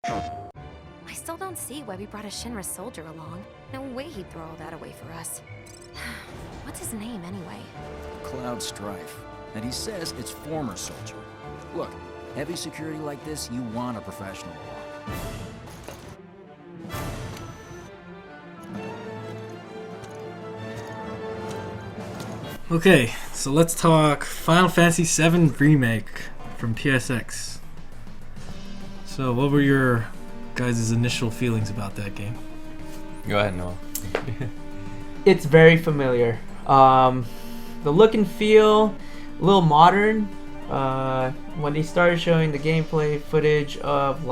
I still don't see why we brought a Shinra soldier along. No way he'd throw all that away for us. What's his name, anyway? Cloud Strife. And he says it's former soldier. Look, heavy security like this, you want a professional along. Okay, so let's talk Final Fantasy VII Remake from PSX. So, what were your guys' initial feelings about that game? Go ahead, Noah. It's very familiar. The look and feel, a little modern. When they started showing the gameplay footage of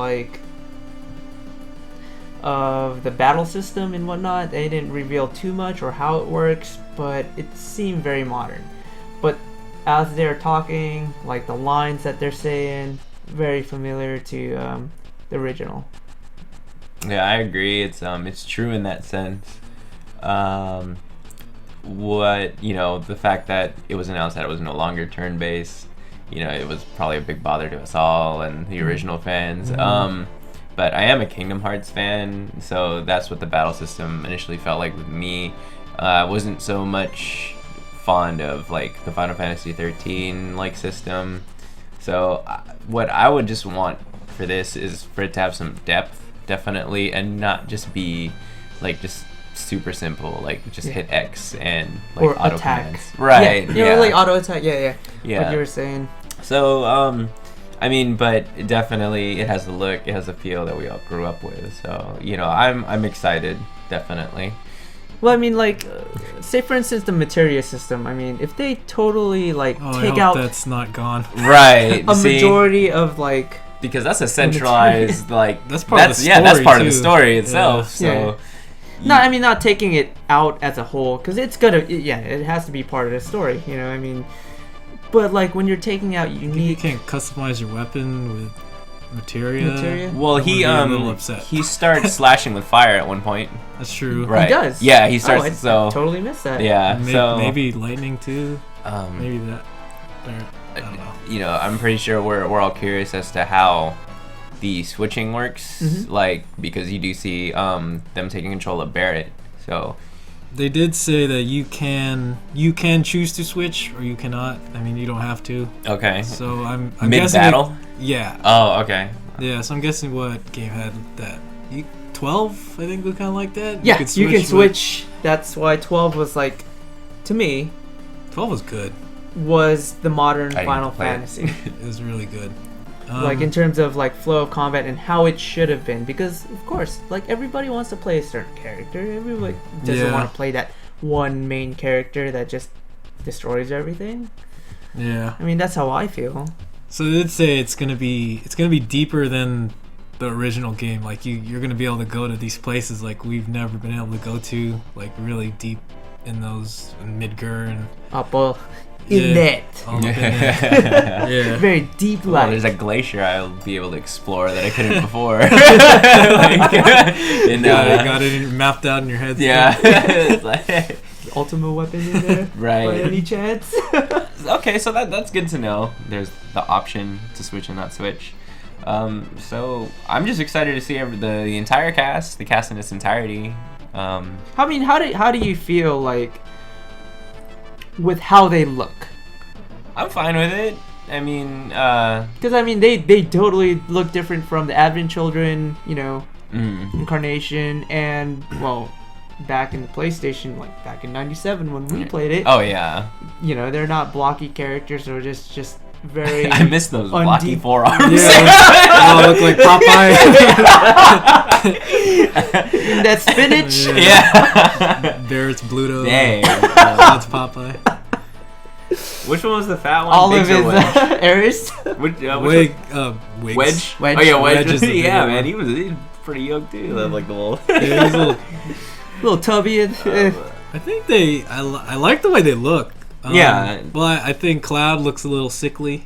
the battle system and whatnot, they didn't reveal too much or how it works, but it seemed very modern. But as they're talking, like the lines that they're saying, very familiar to the original. Yeah, I agree. It's true in that sense. The fact that it was announced that it was no longer turn-based, it was probably a big bother to us all and the original fans. But I am a Kingdom Hearts fan, so that's what the battle system initially felt like with me. I wasn't so much fond of the Final Fantasy 13 system. So what I would just want for this is for it to have some depth, definitely, and not just be just super simple, just hit X and or auto attack. commands. Right. Yeah, like auto attack. Yeah. Yeah. What you were saying. So but definitely it has the look, it has the feel that we all grew up with. So I'm excited, definitely. Well, say for instance the materia system. If they totally take out that's not gone. Right. a majority of because that's a centralized that's part of the story. Yeah, that's part of the too. story itself. Yeah. So No, not taking it out as a whole, because it's gonna. Yeah, it has to be part of the story. But when you're taking out You unique. can't customize your weapon with materia. Well, I would be a little upset. he starts slashing with fire at one point. That's true. Right. He does. Yeah, he starts. I so totally missed that. yeah, so Maybe lightning too. Maybe that. I don't know. I'm pretty sure we're all curious as to how the switching works. Because you do see them taking control of Barrett. So They did say that you can choose to switch or you cannot. You don't have to. okay. So I'm Mid guessing battle. Yeah. Oh, okay. Yeah. So I'm guessing what game had that. 12, I think, was kind of like that. Yeah, you can switch. That's why 12 was to me, 12 was good. was the modern I didn't Final play it. Fantasy. It was really good. In terms of flow of combat and how it should have been, because of course everybody wants to play a certain character. Everybody doesn't want to play that one main character that just destroys everything. Yeah. That's how I feel. So they did say it's gonna be deeper than the original game. You're gonna be able to go to these places we've never been able to go to, really deep in those in Midgar and Up in that. all up in there. Yeah. Very deep Well, light. there's a glacier I'll be able to explore that I couldn't before. You got it mapped out in your head. Yeah. Ultimate weapon in there. Right. By any chance? Okay, so that's good to know. There's the option to switch and not switch. So I'm just excited to see the entire cast, the cast in its entirety. How do you feel with how they look? I'm fine with it. Because they totally look different from the Advent Children, incarnation, and back in the PlayStation, back in '97 when we played it. Oh yeah. They're not blocky characters, or just very. I miss those blocky forearms. Yeah. Look like Popeye. That spinach. Yeah. Barrett's Bluto. Dang. That's Popeye. Which one was the fat one? Olive Biggs or is Wedge? Aries. Which, Wiggs. Wedge? Wedge. Oh yeah, Wedge. Wedge is the bigger yeah, one. man, he was pretty young too. The little. Yeah, he's a little, Little tubby. I think I like the way they look. Yeah. Well, I think Cloud looks a little sickly.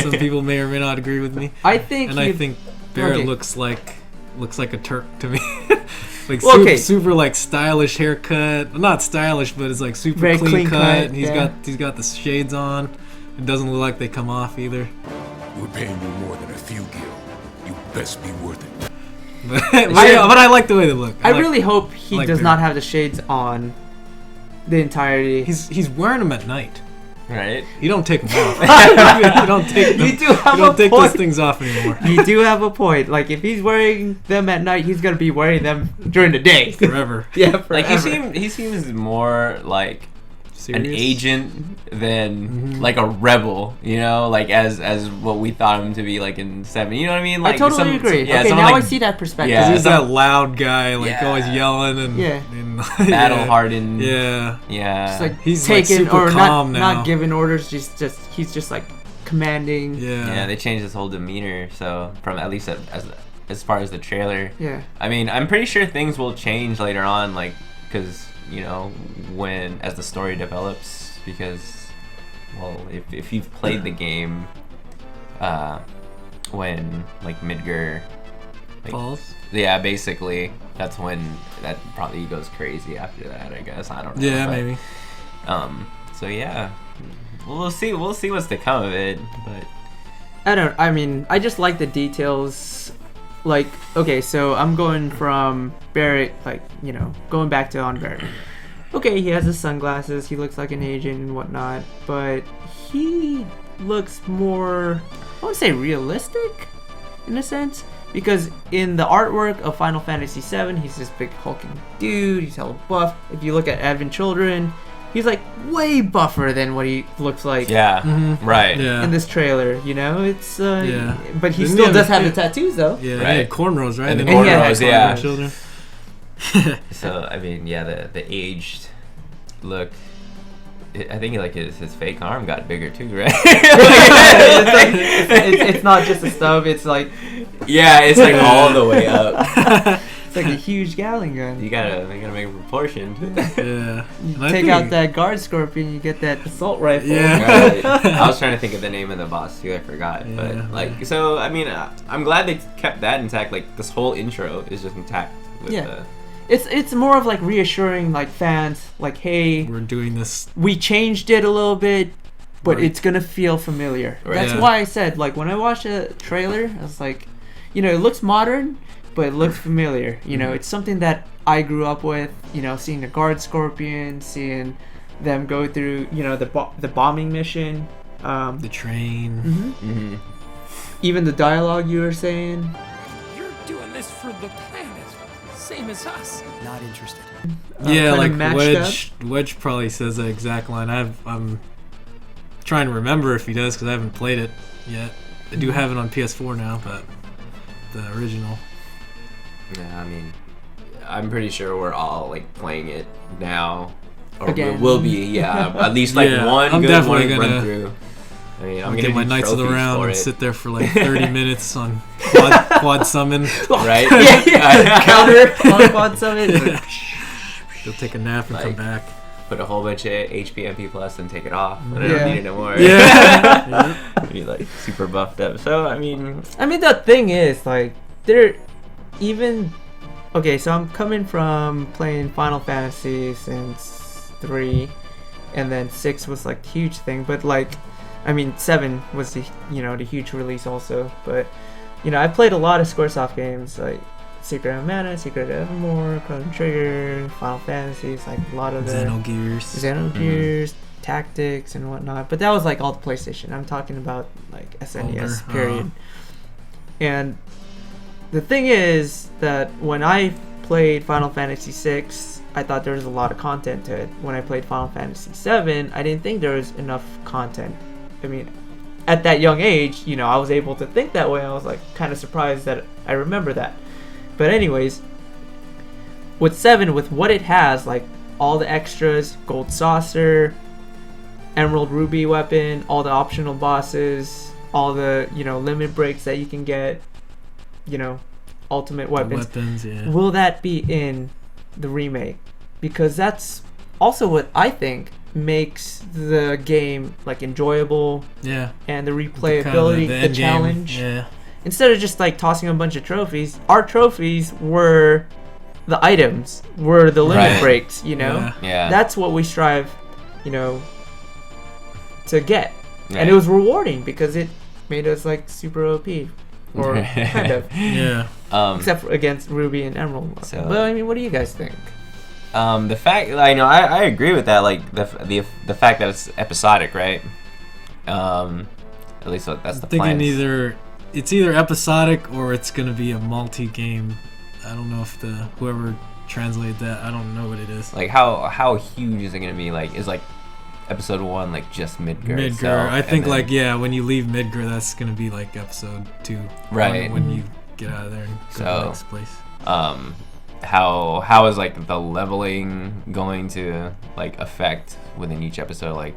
Some people may or may not agree with me. I think. And I think Barrett okay. looks like a Turk to me. Well, okay. super stylish haircut. Well, not stylish, but it's super Very clean cut. cut, And yeah. he's got the shades on. It doesn't look like they come off either. We're paying you more than a few gil. You best be worth it. but I like the way they look. I like- really hope he like does Barrett. not have the shades on the entirety. He's wearing them at night. Right? You don't take them off. you don't take them. You do have you don't a take point. those things off anymore. You do have a point. Like, if he's wearing them at night, he's gonna be wearing them during the day. Forever. Yeah, forever. Like he seems more like Serious? an agent than like a rebel, you know, like as what we thought him to be like in 7. You know what I mean? Like I totally agree. Yeah, Okay, someone now like I see that perspective. Yeah. He's some- that loud guy, like Yeah. always yelling and Yeah. and battle yeah. hardened. Yeah. Yeah. Just like He's, like, taking super or calm now. not giving orders. Just he's just like commanding. Yeah. Yeah, they changed his whole demeanor. So from at least as far as the trailer. Yeah. I mean, I'm pretty sure things will change later on, like because you know when as the story develops. Because, well, if you've played the game, when like Midgar, like, Falls. yeah, basically that's when that probably goes crazy after that. I guess I don't know. Yeah, but, maybe. So yeah, we'll see. We'll see what's to come of it. But I mean, I just like the details. Like, okay, so I'm going from Barrett, like, you know, going back to on Barrett. Okay, he has his sunglasses, he looks like an agent and whatnot, but he looks more, I want to say realistic, in a sense, because in the artwork of Final Fantasy VII, he's this big hulking dude, he's hella buff. If you look at Advent Children, he's like way buffer than what he looks like yeah, Mhm. right. Yeah. in this trailer, you know? It's, Yeah. but he Didn't still he does have have a- the tattoos, though. Yeah, Right. he had cornrows, right? And the And he had cornrows, yeah. Children. So I mean, yeah, the aged look. I think like his fake arm got bigger too, right? It's not just a stub, it's like Yeah, it's like all the way up. it's like a huge Gatling gun. They gotta make it proportioned. Yeah. You And I take think- out that guard scorpion, you get that assault rifle. Yeah. Right. I was trying to think of the name of the boss too. I forgot. Yeah. But like, so I mean, I'm glad they kept that intact. Like this whole intro is just intact. With Yeah. It's more of like reassuring like fans, like, hey, We're doing this. we changed it a little bit, but Right. it's gonna feel familiar. Right. That's Yeah. why I said, like, when I watched the trailer, I was like, you know, it looks modern, but it looks familiar. You know, it's something that I grew up with. You know, seeing the guard scorpion, seeing them go through, you know, the bombing mission. The train. Mm-hmm. Even the dialogue you were saying. You're doing this for the planet, same as us. Not interested. Yeah, kinda like matched Wedge probably says the exact line. I'm trying to remember if he does because I haven't played it yet. I do have it on PS4 now, but the original. Yeah, I mean, I'm pretty sure we're all like playing it now, or Again. will be. Yeah, at least like Yeah, one I'm good definitely one gonna- run through. I mean, I'm I'll gonna get my do Knights of the trophies Round for and it. sit there for like 30 minutes on quad summon. right? Counter on something. Go take a nap and come Like- back. Put a whole bunch of HP MP plus and take it off. And I Yeah. don't need it no more. Yeah. Be like super buffed up. So I mean, The thing is, like, they're even. Okay, so I'm coming from playing Final Fantasy since 3, and then 6 was like the huge thing, but like, 7 was the the huge release also, but I played a lot of Squaresoft games like Secret of Mana, Secret of Evermore, Chrono Trigger, Final Fantasies, like a lot of the Xenogears. Xenogears, Tactics, and whatnot. But that was like all the PlayStation. I'm talking about like SNES, Older, period. And the thing is that when I played Final Fantasy VI, I thought there was a lot of content to it. When I played Final Fantasy VII, I didn't think there was enough content. At that young age, I was able to think that way. I was like kind of surprised that I remember that. But anyways, with 7, with what it has, like all the extras, gold saucer, emerald ruby weapon, all the optional bosses, all the limit breaks that you can get, ultimate weapons. Weapons, yeah. Will that be in the remake? Because that's also what I think makes the game like enjoyable, Yeah. and the Kind of replayability, the end game, challenge. Yeah. Instead of just like tossing a bunch of trophies, our trophies were the items, were the limit Right. breaks, Yeah. yeah. That's what we strive, to get. And Right. it was rewarding because it made us like super OP. or kind of, Yeah. except for against Ruby and Emerald. So- But I mean, what do you guys think? The fact I agree with that. Like the fact that it's episodic, right? At least that's the thinking plan. it's either episodic or it's gonna be a multi-game. I don't know if whoever translated that, I don't know what it is. Like how huge is it gonna be? Like is like episode 1 like just Midgar? Midgar. itself, I think and then- when you leave Midgar, that's gonna be like episode 2. Right. When you get out of there and go to the So, next place. How is like the leveling going to like affect within each episode? Like,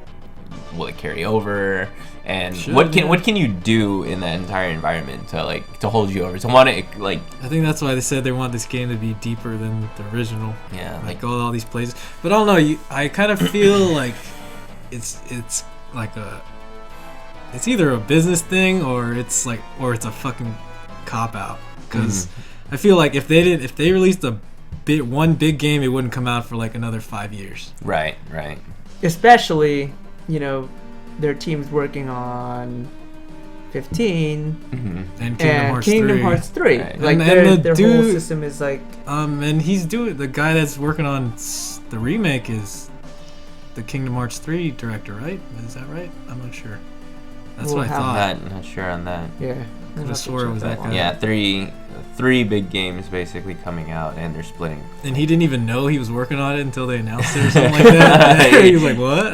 will it carry over? And what can you do in that entire environment to hold you over? To want to like. I think that's why they said they want this game to be deeper than the original. Yeah, Like all these places. But I don't know. I kind of feel like it's like it's either a business thing or it's a fucking cop out. Because I feel like if they released one big game, it wouldn't come out for like another 5 years. Right. Especially, their team's working on 15 And Kingdom Hearts 3. Right. Like And their the whole dude- system is like and he's doing the guy that's working on the remake is the Kingdom Hearts 3 director, right? Is that right? I'm not sure. That's We'll what I have thought. I'm not sure on that. yeah. Could have swore it was that guy. Yeah, three big games basically coming out, and they're splitting. And he didn't even know he was working on it until they announced it or something like that. He was like, "What?"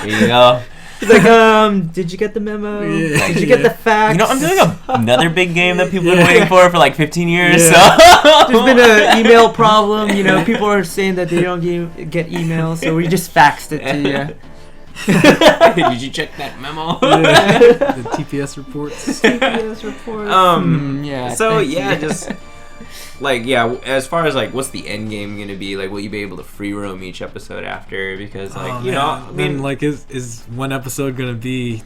There you go. He's like, did you get the memo? Yeah. Did you get the facts? I'm doing another big game that people have been waiting for like 15 years. Yeah. So There's been an email problem. People are saying that they don't get emails, so we just faxed it to you. Did you check that memo? Yeah. The TPS reports. CPS report. Yeah. So thank yeah, you. just as far as like what's the end game gonna be? Like, will you be able to free roam each episode after? Because like I mean, like is one episode gonna be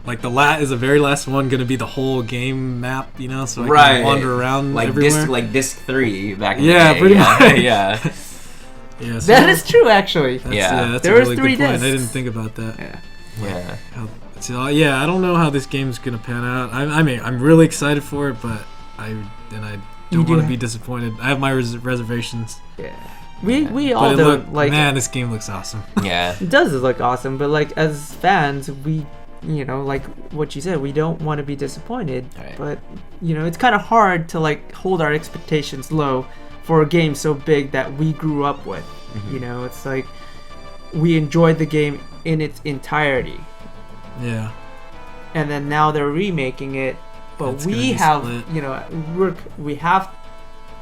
like is the very last one gonna be the whole game map? So I can wander around like everywhere. disc 3 back in Yeah, the day. pretty much. Yeah. Yeah, so That is true, actually. that's There a was really 3 good point. I discs. didn't think about that. Yeah. Yeah. So I don't know how this game's gonna pan out. I mean, I'm really excited for it, but I You don't do want to have- be disappointed. I have my reservations. Yeah. We But all it don't like. man, this game looks awesome. Yeah. It does look awesome, but like as fans, we, like what you said, we don't want to be disappointed. Right. But it's kind of hard to like hold our expectations low for a game so big that we grew up with. It's like we enjoyed the game in its entirety, Yeah. and then now they're remaking it, but It's gonna we be have split. we have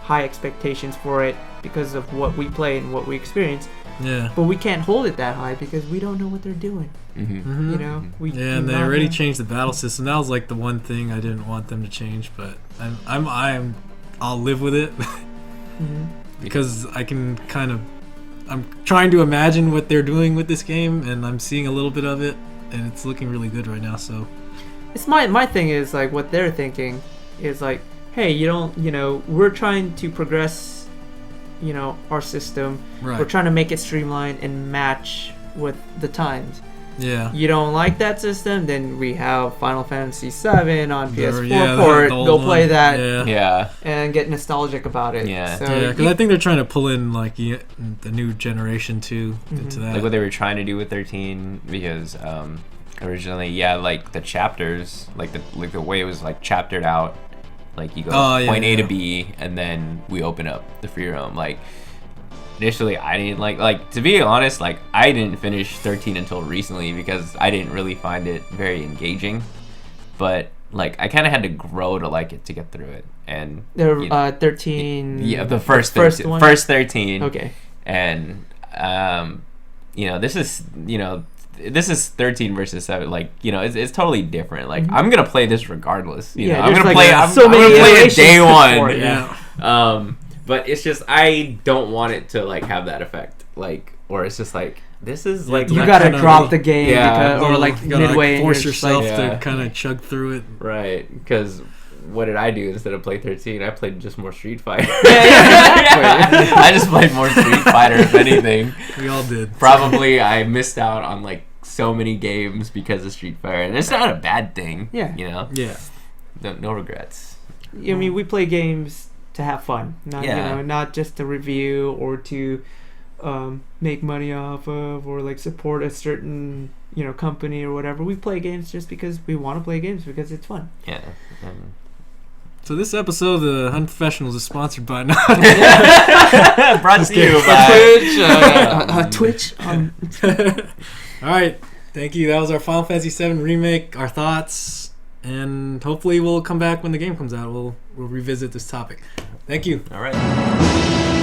high expectations for it because of what we play and what we experience. Yeah. But we can't hold it that high because we don't know what they're doing. Mhm. We Yeah, and do they not already know. changed the battle system. That was like the one thing I didn't want them to change, but I'll live with it because I can I'm trying to imagine what they're doing with this game, and I'm seeing a little bit of it, and it's looking really good right now. So It's my thing is like what they're thinking is like, hey, we're trying to progress, our system. right, We're trying to make it streamlined and match with the times. yeah. You don't like that system, then we have Final Fantasy VII on PS4 the port. old Go play one. that Yeah. Yeah. and get nostalgic about it. Yeah. So Yeah, because I think they're trying to pull in like the new generation too into that. Like what they were trying to do with 13, because originally, like the chapters, like the way it was like chaptered out, like you go point A to B, and then we open up the free roam. Like initially, I didn't like to be honest, like I didn't finish 13 until recently because I didn't really find it very engaging. But like I kind of had to grow to like it to get through it, and they're 13. yeah, the first one? first 13. Okay. And this is 13 versus 7. Like, it's totally different. Like, I'm gonna play this regardless. I'm there's, gonna like, play. so I'm many gonna play it iterations day one. for it, yeah. But it's just I don't want it to like have that effect. Like, or it's just like this is like You Like, gotta kinda drop the game Yeah. or like you gotta, midway. and force you're just yourself like, Yeah. to kind of chug through it. right, because what did I do instead of play 13? I played just more Street Fighter. exactly. I just played more Street Fighter, if anything. We all did. Probably I missed out on like so many games because of Street Fighter, and it's not a bad thing. Yeah. Yeah. no regrets. I mean, we play games to have fun, not Yeah. not just to review or to make money off of or like support a certain company or whatever. We play games just because we want to play games because it's fun. Yeah. So this episode of the Unprofessionals is sponsored by Brought to you by Twitch. All right, thank you. That was our Final Fantasy VII Remake, our thoughts, and hopefully we'll come back when the game comes out. We'll revisit this topic. Thank you. All right.